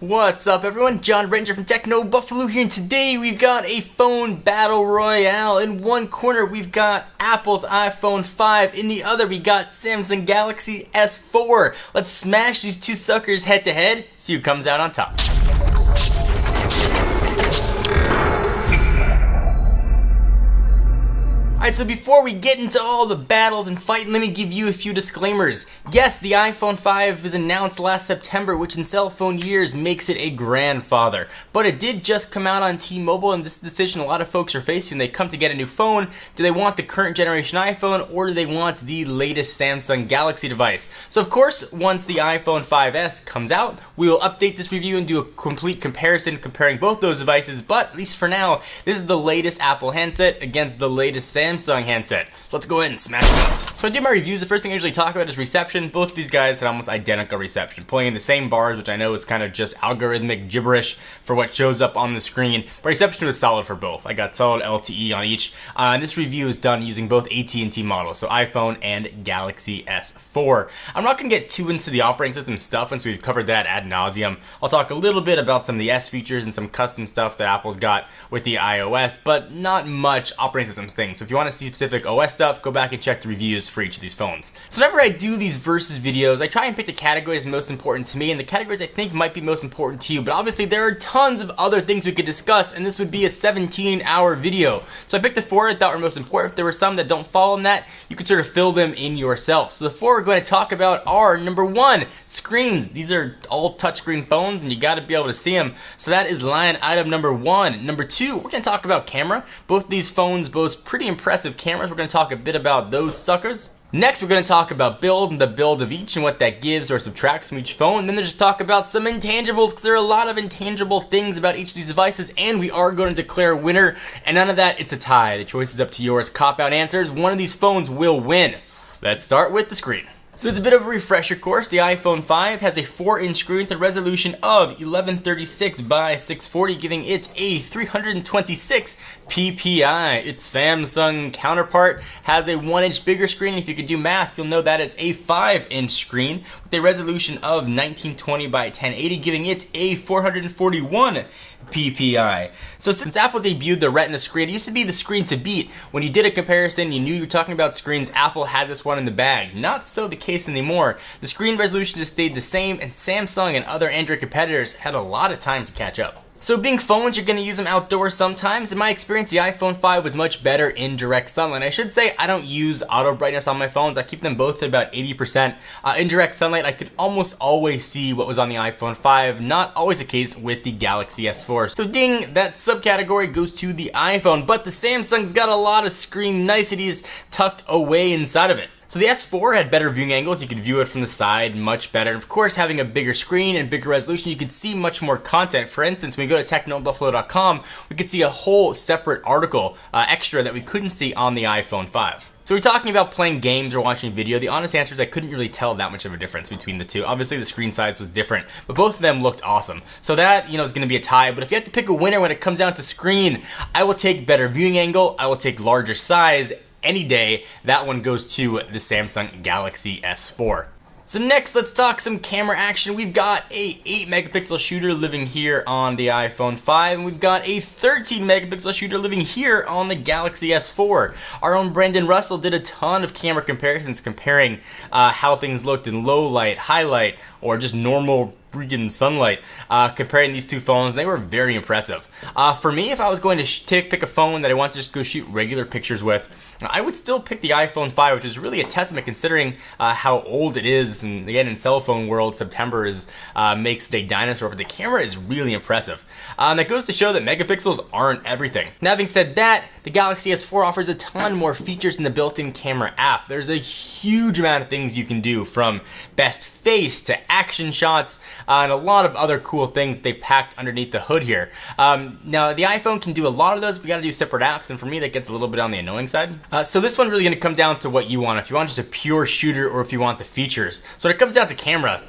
What's up everyone, John Ranger from Techno Buffalo here, and today we've got a phone battle royale. In one corner we've got Apple's iPhone 5, in the other we got Samsung Galaxy S4. Let's smash these two suckers head to head, see who comes out on top. Alright, so before we get into all the battles and fighting, let me give you a few disclaimers. Yes, the iPhone 5 was announced last September, which in cell phone years makes it a grandfather. But it did just come out on T-Mobile, and this decision a lot of folks are facing when they come to get a new phone. Do they want the current generation iPhone, or do they want the latest Samsung Galaxy device? So of course, once the iPhone 5S comes out, we will update this review and do a complete comparison comparing both those devices, but at least for now, this is the latest Apple handset against the latest Samsung handset. So let's go ahead and smash it up. So I do my reviews, the first thing I usually talk about is reception. Both of these guys had almost identical reception, pulling in the same bars, which I know is kind of just algorithmic gibberish for what shows up on the screen, but reception was solid for both. I got solid LTE on each, and this review is done using both AT&T models, so iPhone and Galaxy S4. I'm not going to get too into the operating system stuff once we've covered that ad nauseum. I'll talk a little bit about some of the S features and some custom stuff that Apple's got with the iOS, but not much operating system things. So if you want to see specific OS stuff, go back and check the reviews for each of these phones. So whenever I do these versus videos, I try and pick the categories most important to me and the categories I think might be most important to you, but obviously there are tons of other things we could discuss, and this would be a 17-hour video. So I picked the four I thought were most important. If there were some that don't fall in that, you could sort of fill them in yourself. So the four we're going to talk about are, number one, screens. These are all touchscreen phones and you got to be able to see them. So that is line item number one. Number two, we're going to talk about camera. Both these phones boast pretty impressive cameras. We're going to talk a bit about those suckers. Next, we're going to talk about build and the build of each and what that gives or subtracts from each phone. And then there's talk about some intangibles, because there are a lot of intangible things about each of these devices, and we are going to declare a winner. And none of that, it's a tie. The choice is up to yours. Cop-out answers, one of these phones will win. Let's start with the screen. So as a bit of a refresher course, the iPhone 5 has a 4-inch screen with a resolution of 1136 by 640, giving it a 326 ppi. Its Samsung counterpart has a 1-inch bigger screen. If you could do math, you'll know that is a 5-inch screen with a resolution of 1920 by 1080, giving it a 441 ppi. So since Apple debuted the Retina screen, it used to be the screen to beat. When you did a comparison, you knew you were talking about screens, Apple had this one in the bag. Not so the case anymore. The screen resolution just stayed the same, and Samsung and other Android competitors had a lot of time to catch up. So being phones, you're going to use them outdoors sometimes. In my experience, the iPhone 5 was much better in direct sunlight. I should say I don't use auto brightness on my phones. I keep them both at about 80%. In direct sunlight, I could almost always see what was on the iPhone 5. Not always the case with the Galaxy S4. So ding, that subcategory goes to the iPhone. But the Samsung's got a lot of screen niceties tucked away inside of it. So the S4 had better viewing angles. You could view it from the side much better. And of course, having a bigger screen and bigger resolution, you could see much more content. For instance, when we go to technobuffalo.com, we could see a whole separate article extra that we couldn't see on the iPhone 5. So we're talking about playing games or watching video. The honest answer is I couldn't really tell that much of a difference between the two. Obviously the screen size was different, but both of them looked awesome. So that, is going to be a tie, but if you have to pick a winner when it comes down to screen, I will take better viewing angle, I will take larger size any day. That one goes to the Samsung Galaxy S4. So next, let's talk some camera action. We've got a 8 megapixel shooter living here on the iPhone 5, and we've got a 13 megapixel shooter living here on the Galaxy S4. Our own Brandon Russell did a ton of camera comparisons comparing how things looked in low light, high light, or just normal freaking sunlight, comparing these two phones. They were very impressive. For me, if I was going to pick a phone that I want to just go shoot regular pictures with, I would still pick the iPhone 5, which is really a testament considering how old it is. And again, in cell phone world, September makes it a dinosaur, but the camera is really impressive. And that goes to show that megapixels aren't everything. Now, having said that, the Galaxy S4 offers a ton more features in the built-in camera app. There's a huge amount of things you can do, from best face to action shots, and a lot of other cool things they packed underneath the hood here. Now, the iPhone can do a lot of those, but you gotta do separate apps, and for me, that gets a little bit on the annoying side. So this one's really gonna come down to what you want. If you want just a pure shooter, or if you want the features. So when it comes down to camera,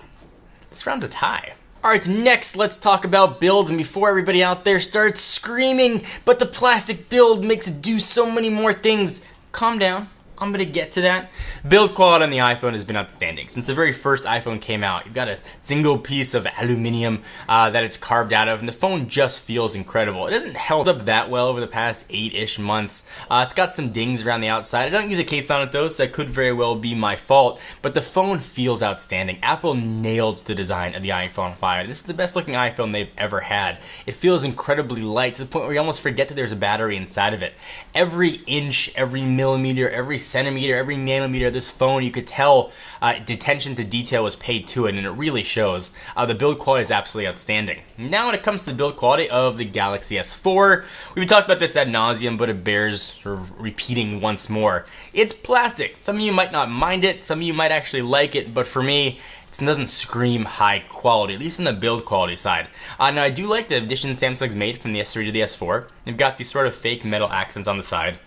this round's a tie. Alright, next let's talk about build, and before everybody out there starts screaming, but the plastic build makes it do so many more things, calm down. I'm gonna get to that. Build quality on the iPhone has been outstanding. Since the very first iPhone came out, you've got a single piece of aluminum that it's carved out of, and the phone just feels incredible. It hasn't held up that well over the past 8-ish months. It's got some dings around the outside. I don't use a case on it though, so that could very well be my fault, but the phone feels outstanding. Apple nailed the design of the iPhone 5. This is the best looking iPhone they've ever had. It feels incredibly light to the point where you almost forget that there's a battery inside of it. Every inch, every millimeter, every centimeter, every nanometer of this phone, you could tell attention to detail was paid to it, and it really shows. The build quality is absolutely outstanding. Now when it comes to the build quality of the Galaxy S4, we've talked about this ad nauseum, but it bears sort of repeating once more. It's plastic. Some of you might not mind it, some of you might actually like it, but for me, it doesn't scream high quality, at least on the build quality side. Now I do like the addition Samsung's made from the S3 to the S4. They've got these sort of fake metal accents on the side.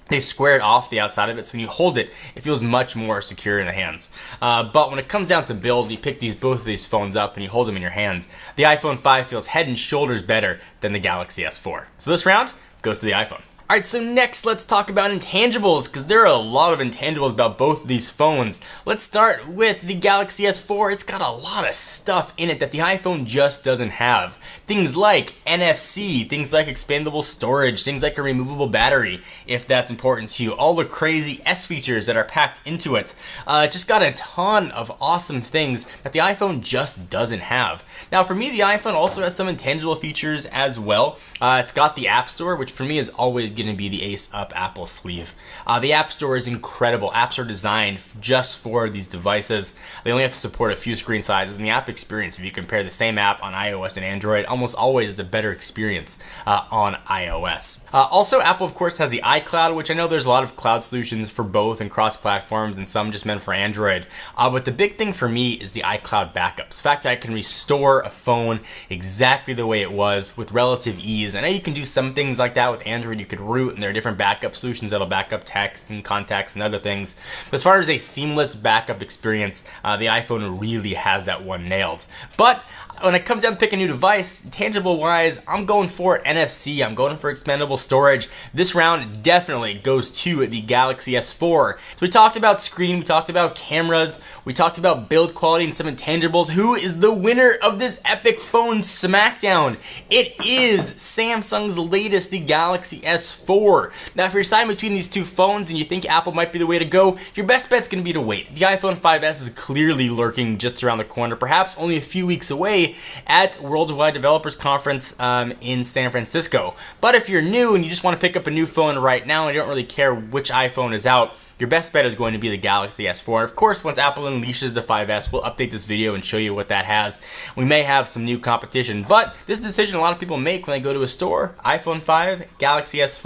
They've squared off the outside of it, so when you hold it, it feels much more secure in the hands. But when it comes down to build, you pick both of these phones up and you hold them in your hands. The iPhone 5 feels head and shoulders better than the Galaxy S4. So this round goes to the iPhone. Alright, so next let's talk about intangibles, because there are a lot of intangibles about both of these phones. Let's start with the Galaxy S4. It's got a lot of stuff in it that the iPhone just doesn't have. Things like NFC, things like expandable storage, things like a removable battery, if that's important to you. All the crazy S features that are packed into it. Just got a ton of awesome things that the iPhone just doesn't have. Now for me, the iPhone also has some intangible features as well. It's got the App Store, which for me is always going to be the ace up Apple sleeve. The App Store is incredible. Apps are designed just for these devices. They only have to support a few screen sizes, and the app experience, if you compare the same app on iOS and Android, almost always is a better experience on iOS. Also, Apple of course has the iCloud, which I know there's a lot of cloud solutions for both and cross platforms, and some just meant for Android. But the big thing for me is the iCloud backups. The fact that I can restore a phone exactly the way it was with relative ease. I know you can do some things like that with Android. You could root, and there are different backup solutions that'll back up texts and contacts and other things. But as far as a seamless backup experience, the iPhone really has that one nailed. But when it comes down to pick a new device, tangible wise, I'm going for NFC. I'm going for expandable storage. This round definitely goes to the Galaxy S4. So we talked about screen, we talked about cameras, we talked about build quality and some intangibles. Who is the winner of this epic phone smackdown? It is Samsung's latest, the Galaxy S4. Now if you're deciding between these two phones and you think Apple might be the way to go, your best bet's going to be to wait. The iPhone 5S is clearly lurking just around the corner, perhaps only a few weeks away at Worldwide Developers Conference in San Francisco. But if you're new and you just want to pick up a new phone right now and you don't really care which iPhone is out, your best bet is going to be the Galaxy S4. Of course, once Apple unleashes the 5S, we'll update this video and show you what that has. We may have some new competition, but this is a decision a lot of people make when they go to a store. iPhone 5, Galaxy S4,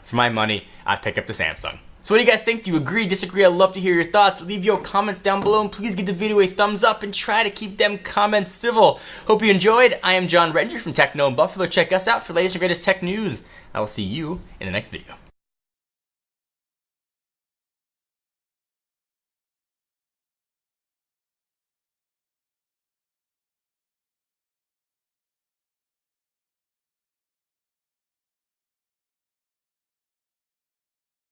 for my money, I'd pick up the Samsung. So what do you guys think? Do you agree, disagree? I'd love to hear your thoughts. Leave your comments down below, and please give the video a thumbs up and try to keep them comments civil. Hope you enjoyed. I am John Redger from Techno in Buffalo. Check us out for the latest and greatest tech news. I will see you in the next video.